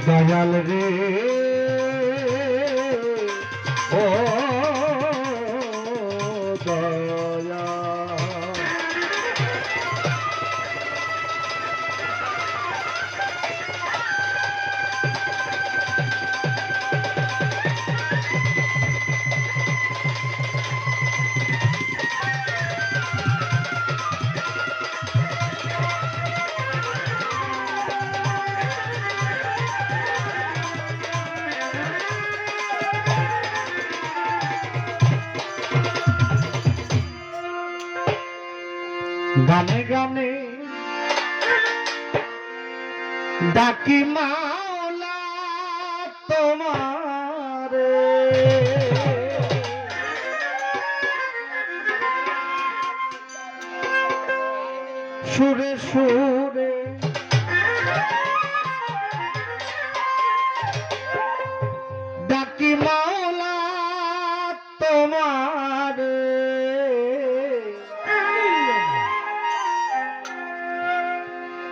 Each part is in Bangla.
দয়াল রে ও দয়া গানে গানে ডাকি মাওলা তোমারে সুরে সুরে ডাকি মাওলা তোমারে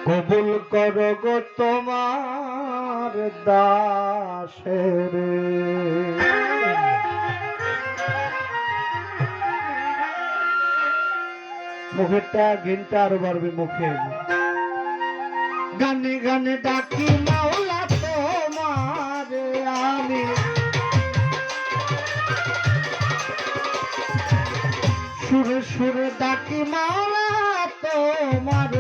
কবুল করো গো তোমার দাসের মুখেরটা ঘিনটা আরো বাড়বে মুখে গানে গানে ডাকি মাওলা তোমার আমি সুরে সুরে ডাকি মাওলা তোমার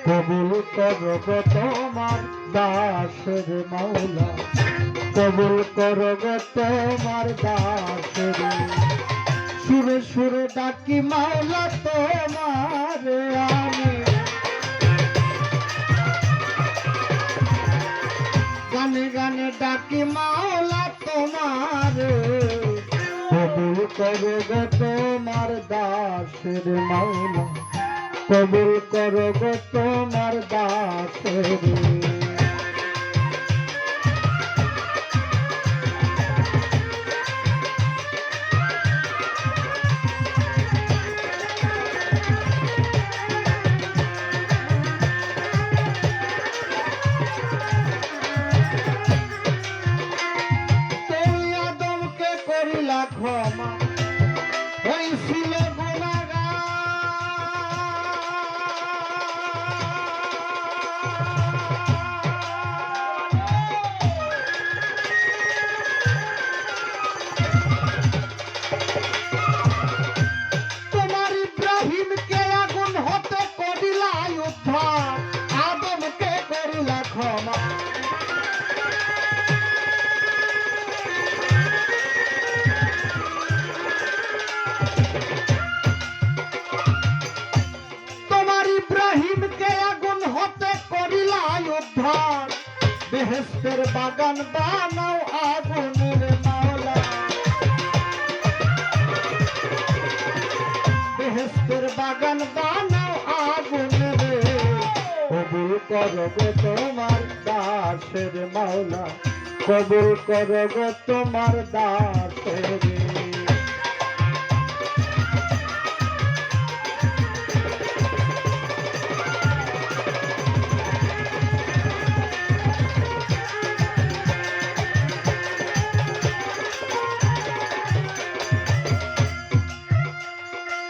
কবুল করো গো তোমার দাসের মাওলা কবুল করো গো তোমার দাসের সুরে সুরে ডাকি মাওলা তোমার আমি গানে গানে ডাকি মাওলা তোমার কবুল করো গো তোমার দাসের মাওলা কবুল করো গো তোমার দাসের তুমি আদমকে করিলা ক্ষমা হয়েছিল আদমকে করিলা ক্ষমা তোমার ইব্রাহিমকে আগুন হতে করিলা উদ্ধার বেহেশতের বাগান বানাও আগুনের মাওলা বেহেশতের বাগান বানাও আগুনের কবুল করো গো তোমার দাসের মাওলা কবুল করো গো তোমার দাসের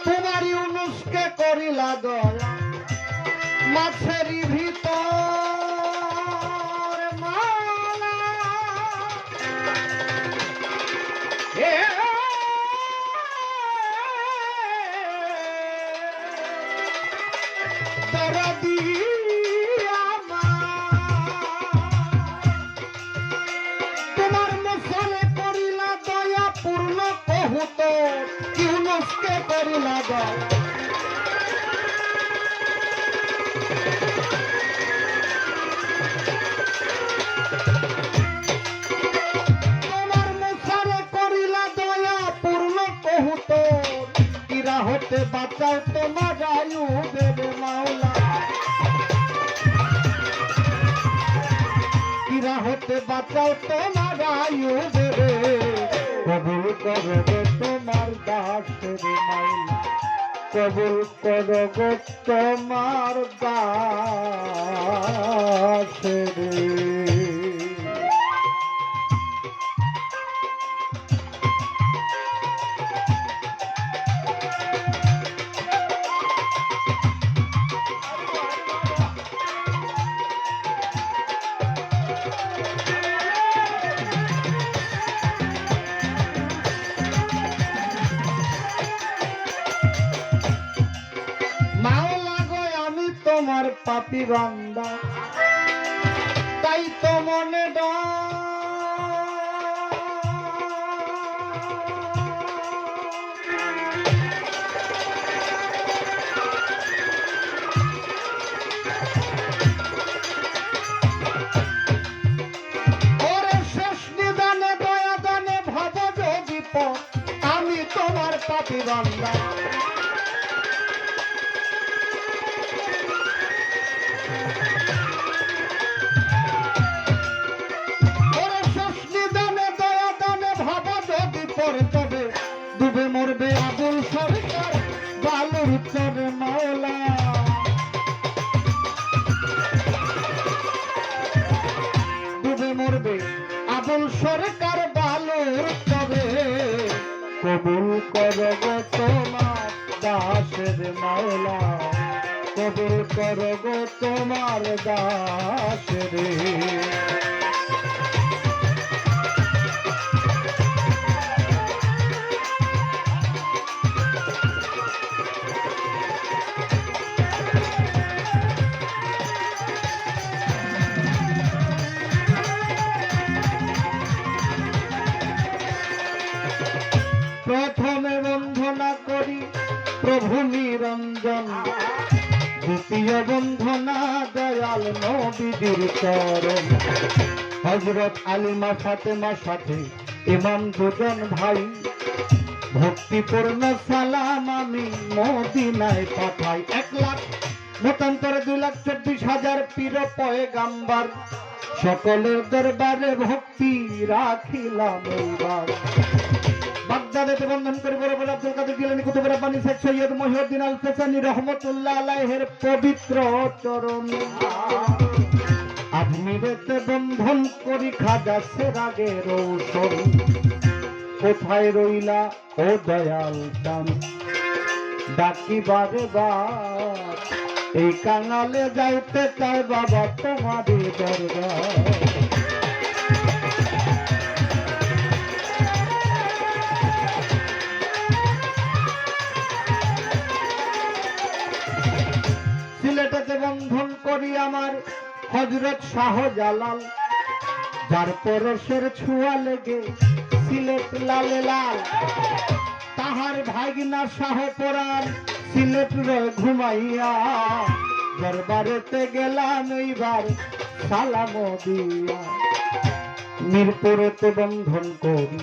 তোমার ইউনুসকে করিলা দয়া মাছের ভিতর মালা তোমার মশলে করিলা দয়া পূর্ণ কহুত ইউনুসকে করিলা দয়া হতে বাঁচাও তোমার আয়ুবের মাওলা কিরা হতে বাঁচাও তোমার আয়ুবের কবুল করো গো তোমার দাসের মাওলা কবুল করো গো তোমার দাসের পাপী বান্দা, তাই তো মনে ওরে শেষ নিদানে দয়া দানে ভাব যদি আমি তোমার পাপী বান্দা। ডুবে মরবে আবুল সরকার বালুর চরে মাওলা, ডুবে মরবে আবুল সরকার বালুর চরে। কবুল করো গো তোমার দাসের মাওলা, কবুল করো গো তোমার দাসের। প্রথমে বন্ধনা করি প্রভু নিরঞ্জন, দ্বিতীয় বন্ধনা দয়াল নবীর চরণ। হযরত আলিমা ফাতেমার সাথে ইমাম দুজন ভাই, ভক্তিপূর্ণ সালাম আমি মদিনায় পাঠাই। 1 লাখ মতান্তরে 2,24,000 পীর পয়গাম্বার, সকলের দরবারে ভক্তি রাখিলাম এইবার। বাগদাদেতে বন্ধন করে বড় বড় আব্দুল কাদের জিলানী কুতুব রব্বানী শেখ সৈয়দ মহিউদ্দিন আল ফেসানি রহমাতুল্লাহ আলাইহির পবিত্র চরণ। আজমিরেতে বন্ধন করি খাজা সেরাগের রৌশন, কোথায় রইলা ও দয়াল চান ডাকি বারে বার। এই কাঙালে যাইতে চায় বাবা তোমারই দরবার। সিলেটেতে বন্ধন করি আমার হযরত শাহজালাল, যার পরশের ছোঁয়া লেগে সিলেট লালে লাল। তাহার ভাগিনা শাহ পরাণ সিলেট রয় ঘুমাইয়া, দরবারেতে গেলাম এইবার সালাম দিয়া। মিরপুরেতে বন্ধন করি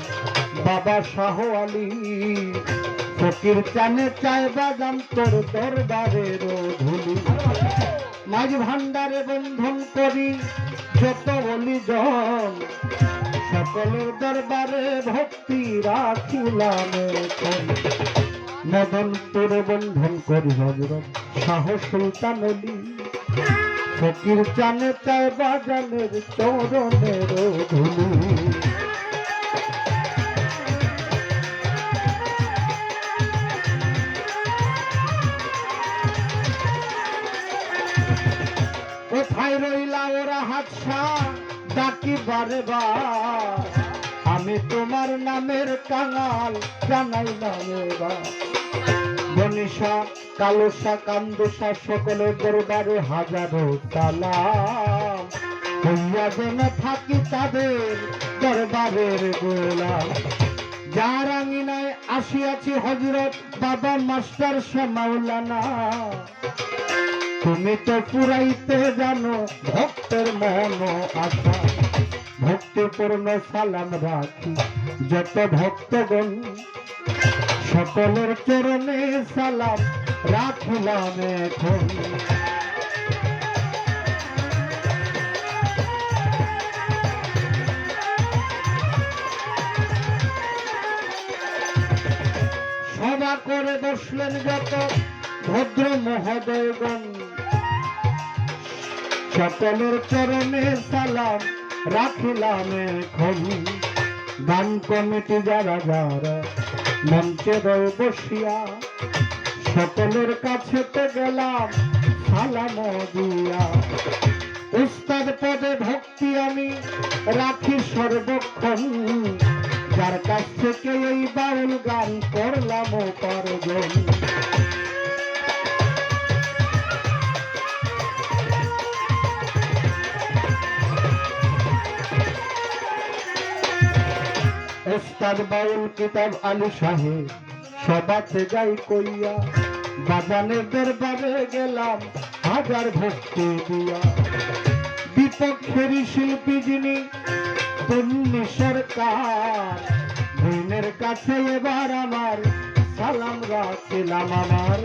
বাবা শাহ আলী, ফকির চানে চায় বাজান তোর দরবারের ধুলি। মাঝ ভান্ডারে বন্ধন করি যত অলিজন, সকলের দরবারে ভক্তি রাখিলাম এখন। মদনপুরে বন্ধন করি হযরত শাহ সুলতান আলী, ফকির চানে চায় বাজানের চরণের ধুলি। কোথায় রইলা ওরা হাতসা ডাকি বারে বার, আমি তোমার নামের কাঙাল জানাইলাম এবার। মনীষা কালোসা কান্দোসা সকলের দরবারে হাজারো সালাম, হইয়া যেন থাকি তাদের দরবারের গোলাম। যার আঙিনায় আসিয়াছি হযরত বাবা মাস্টার শাহ মাওলানা, তুমি তো পুরাইতে জানো ভক্তের মন আশা। ভক্তিপূর্ণ সালাম রাখি যত ভক্তগণ, সকলের চরণে সালাম রাখিলাম এখন। সভা করে বসলেন যত ভদ্র মহোদয়গণ, সকলের চরণে সালাম রাখিলাম এখন। গান কমিটি যারা যারা মঞ্চে রয়ে বসিয়া, সকলের কাছে তো গেলাম সালাম দিয়া। উস্তাদ পদে ভক্তি আমি রাখি সর্বক্ষণ, যার কাছ থেকে এই বাউল গান করলাম উপার্জন। ওস্তাদ বাউল কিতাব আলী সাহেব সবাতে যাই কইয়া, বাজানের দরবারে গেলাম হাজার ভক্তি দিয়া। বিপক্ষেরই শিল্পী যিনি তন্নি সরকার, বইনের কাছে এবার আমার সালাম রাখিলাম। আমার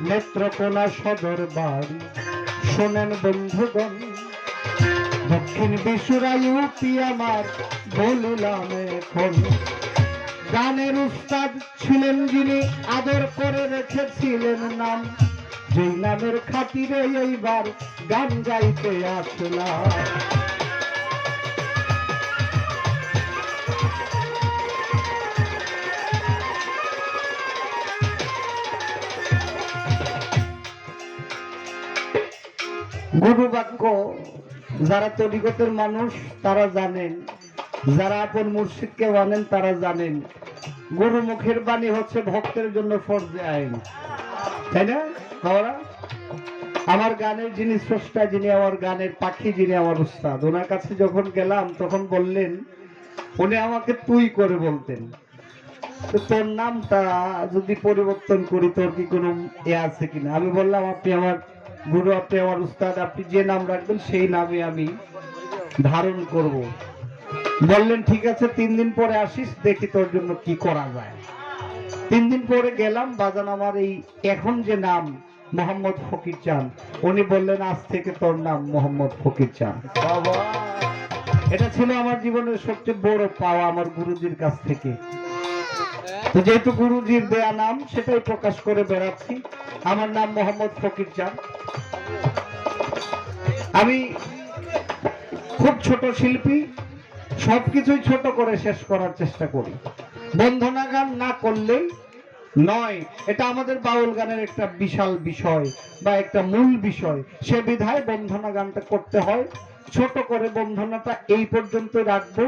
নেত্রকোনা সদর বাড়ি, শোনেন বন্ধুগণ, দক্ষিণ বিশুরা ইউপি আমার বলিলাম এখন। গানের উস্তাদ ছিলেন যিনি আদর করে রেখেছিলেন নাম, যেই নামের খাতিরে এইবার গান গাইতে আসলাম। গুরু বাক্য যারা তরিকতের মানুষ তারা জানেন, যারা আপন মুর্শিদকে মানেন তারা জানেন, গুরু মুখের বাণী হচ্ছে ভক্তের জন্য ফরজে আইন, তাই না বাবারা? আমার গানের যিনি স্রষ্টা, যিনি আমার গানের পাখি, যিনি আমার উস্তাদ, ওনার কাছে যখন গেলাম তখন বললেন, উনি আমাকে তুই করে বলতেন, তো তোর নামটা যদি পরিবর্তন করি তোর কি কোনো এ আছে কিনা? আমি বললাম, আপনি আমার গুরু, আপনি আমার উস্তাদ, আপনি যে নাম রাখবেন সেই নামে আমি ধারণ করব। বললেন ঠিক আছে, 3 দিন পরে আসিস, দেখি তোর জন্য কি করা যায়। 3 দিন পরে গেলাম, বাজান আমার এই এখন যে নাম মোহাম্মদ ফকির চাঁদ, উনি বললেন আজ থেকে তোর নাম মোহাম্মদ ফকির চাঁদ। বাবা, এটা ছিল আমার জীবনের সবচেয়ে বড় পাওয়া আমার গুরুজির কাছ থেকে। তো যেহেতু গুরুজির দেয়া নাম সেটাই প্রকাশ করে বেড়াচ্ছি, আমার নাম মোহাম্মদ ফকির চাঁদ। আমি খুব ছোট শিল্পী, সবকিছুই ছোট করে শেষ করার চেষ্টা করি। বন্ধনা গান না করলেই নয়, এটা আমাদের বাউল গানের একটা বিশাল বিষয় বা একটা মূল বিষয়, সে বিধায় বন্ধনা গানটা করতে হয়। ছোট করে বন্ধনাটা এই পর্যন্ত রাখবো।